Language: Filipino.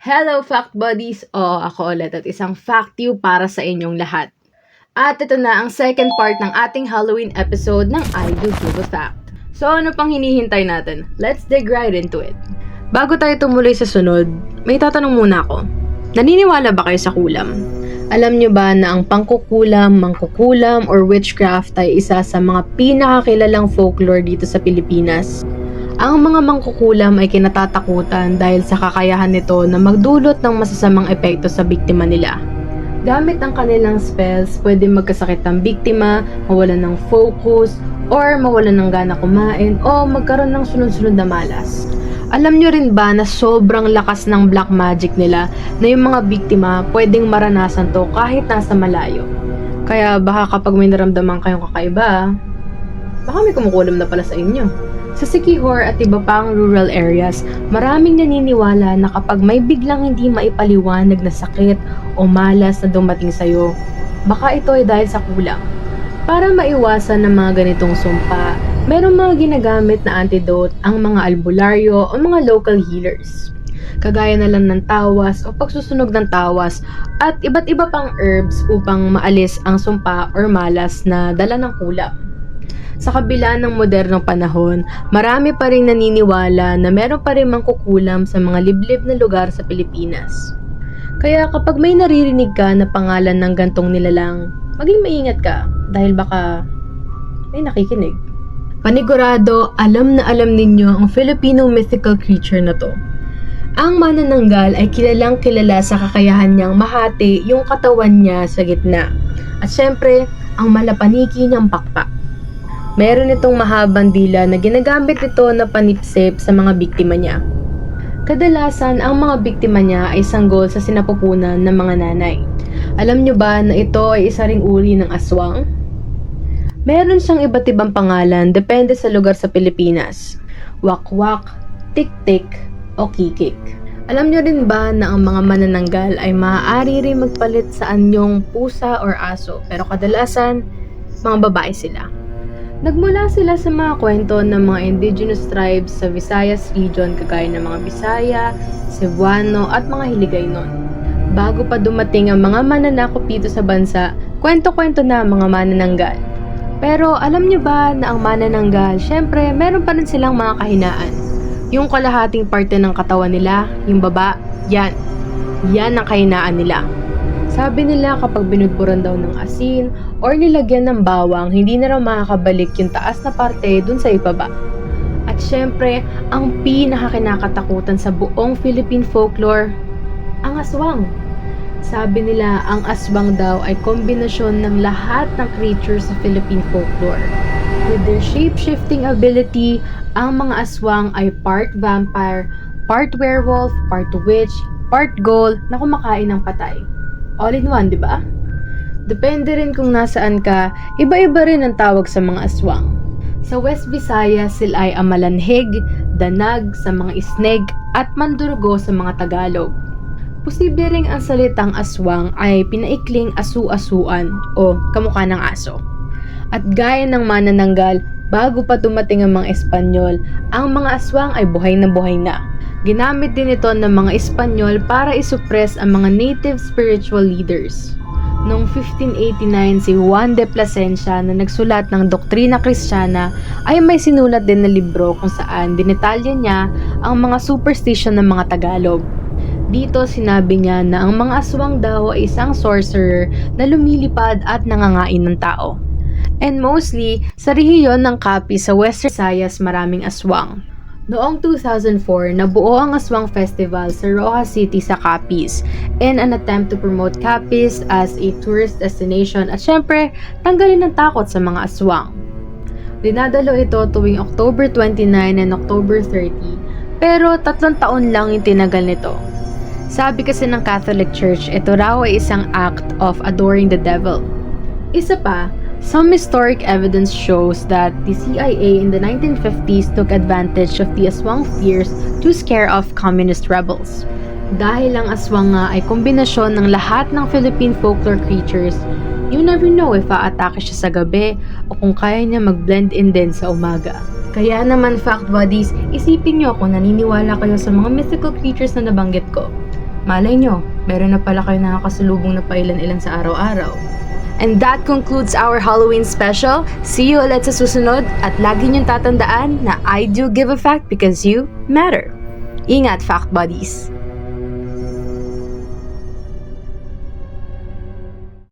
Hello, Fact Buddies! Ako ulit at isang fact you para sa inyong lahat. At ito na ang second part ng ating Halloween episode ng I Do Give a Fact. So ano pang hinihintay natin? Let's dig right into it. Bago tayo tumuloy sa sunod, may tatanong muna ako. Naniniwala ba kayo sa kulam? Alam nyo ba na ang pangkukulam, mangkukulam, or witchcraft ay isa sa mga pinakakilalang folklore dito sa Pilipinas? Ang mga mangkukulam ay kinatatakutan dahil sa kakayahan nito na magdulot ng masasamang epekto sa biktima nila. Gamit ang kanilang spells, pwede magkasakit ang biktima, mawalan ng focus, or mawalan ng gana kumain, o magkaroon ng sunod-sunod na malas. Alam nyo rin ba na sobrang lakas ng black magic nila na yung mga biktima pwedeng maranasan to kahit nasa malayo? Kaya baka kapag may naramdaman kayong kakaiba, baka may kumukulam na pala sa inyo. Sa Siquijor at iba pang rural areas, maraming naniniwala na kapag may biglang hindi maipaliwanag na sakit o malas na dumating sa'yo, baka ito ay dahil sa kulang. Para maiwasan ng mga ganitong sumpa, merong mga ginagamit na antidote ang mga albularyo o mga local healers. Kagaya na lang ng tawas o pagsusunog ng tawas at iba't iba pang herbs upang maalis ang sumpa or malas na dala ng kulam. Sa kabila ng modernong panahon, marami pa rin naniniwala na meron pa rin mangkukulam sa mga liblib na lugar sa Pilipinas. Kaya kapag may naririnig ka na pangalan ng gantong nilalang, maging maingat ka dahil baka may nakikinig. Panigurado, alam na alam ninyo ang Filipino mythical creature na to. Ang manananggal ay kilalang kilala sa kakayahan niyang mahati yung katawan niya sa gitna. At syempre, ang malapaniki niyang pakpak. Meron itong mahabang dila na ginagamit ito na panipsip sa mga biktima niya. Kadalasan, ang mga biktima niya ay sanggol sa sinapupunan ng mga nanay. Alam nyo ba na ito ay isa ring uri ng aswang? Meron siyang iba't ibang pangalan depende sa lugar sa Pilipinas. Wakwak, tik-tik, o kikik. Alam nyo rin ba na ang mga manananggal ay maaari rin magpalit sa anyong pusa or aso, pero kadalasan, mga babae sila. Nagmula sila sa mga kwento ng mga indigenous tribes sa Visayas region kagaya ng mga Bisaya, Cebuano at mga Hiligaynon. Bago pa dumating ang mga mananakop dito sa bansa, kwento-kwento na ang mga manananggal. Pero alam niyo ba na ang manananggal, syempre meron pa rin silang mga kahinaan. Yung kalahating parte ng katawan nila, yung baba, yan ang kahinaan nila. Sabi nila kapag binudburan daw ng asin or nilagyan ng bawang, hindi na raw makakabalik yung taas na parte dun sa ibaba. At syempre, ang pinakakinakatakutan sa buong Philippine folklore, ang aswang. Sabi nila, ang aswang daw ay kombinasyon ng lahat ng creatures sa Philippine folklore. With their shape-shifting ability, ang mga aswang ay part vampire, part werewolf, part witch, part ghoul na kumakain ng patay. All in one, di ba? Depende rin kung nasaan ka, iba-iba rin ang tawag sa mga aswang. Sa West Visayas, sila ay amalanhig, danag sa mga isneg, at mandurgo sa mga Tagalog. Posible ring ang salitang aswang ay pinaikling asu-asuan o kamukha ng aso. At gaya ng manananggal, bago pa dumating ang mga Espanyol, ang mga aswang ay buhay na. Ginamit din ito ng mga Espanyol para isuppress ang mga native spiritual leaders. Noong 1589, si Juan de Plasencia na nagsulat ng Doktrina Kristiyana ay may sinulat din na libro kung saan dinetalya niya ang mga superstition ng mga Tagalog. Dito sinabi niya na ang mga aswang daw ay isang sorcerer na lumilipad at nangangain ng tao. And mostly, sa rehiyon ng Capi sa Western Visayas maraming aswang. Noong 2004, nabuo ang Aswang Festival sa Rojas City sa Capiz in an attempt to promote Capiz as a tourist destination at syempre, tanggalin ang takot sa mga aswang. Dinadalo ito tuwing October 29 and October 30, pero 3 taon lang yung tinagal nito. Sabi kasi ng Catholic Church, ito raw ay isang act of adoring the devil. Isa pa, some historic evidence shows that the CIA in the 1950s took advantage of the aswang fears to scare off communist rebels. Dahil ang aswang nga ay kombinasyon ng lahat ng Philippine folklore creatures, you never know if aatake siya sa gabi o kung kaya niya mag-blend in din sa umaga. Kaya naman, fact buddies, isipin niyo kung naniniwala kayo sa mga mythical creatures na nabanggit ko. Malay nyo, meron na pala kayo nakakasalubong na pailan-ilan sa araw-araw. And that concludes our Halloween special. See you ulit sa susunod at lagi niyong tatandaan na I do give a fact because you matter. Ingat, Fact Buddies!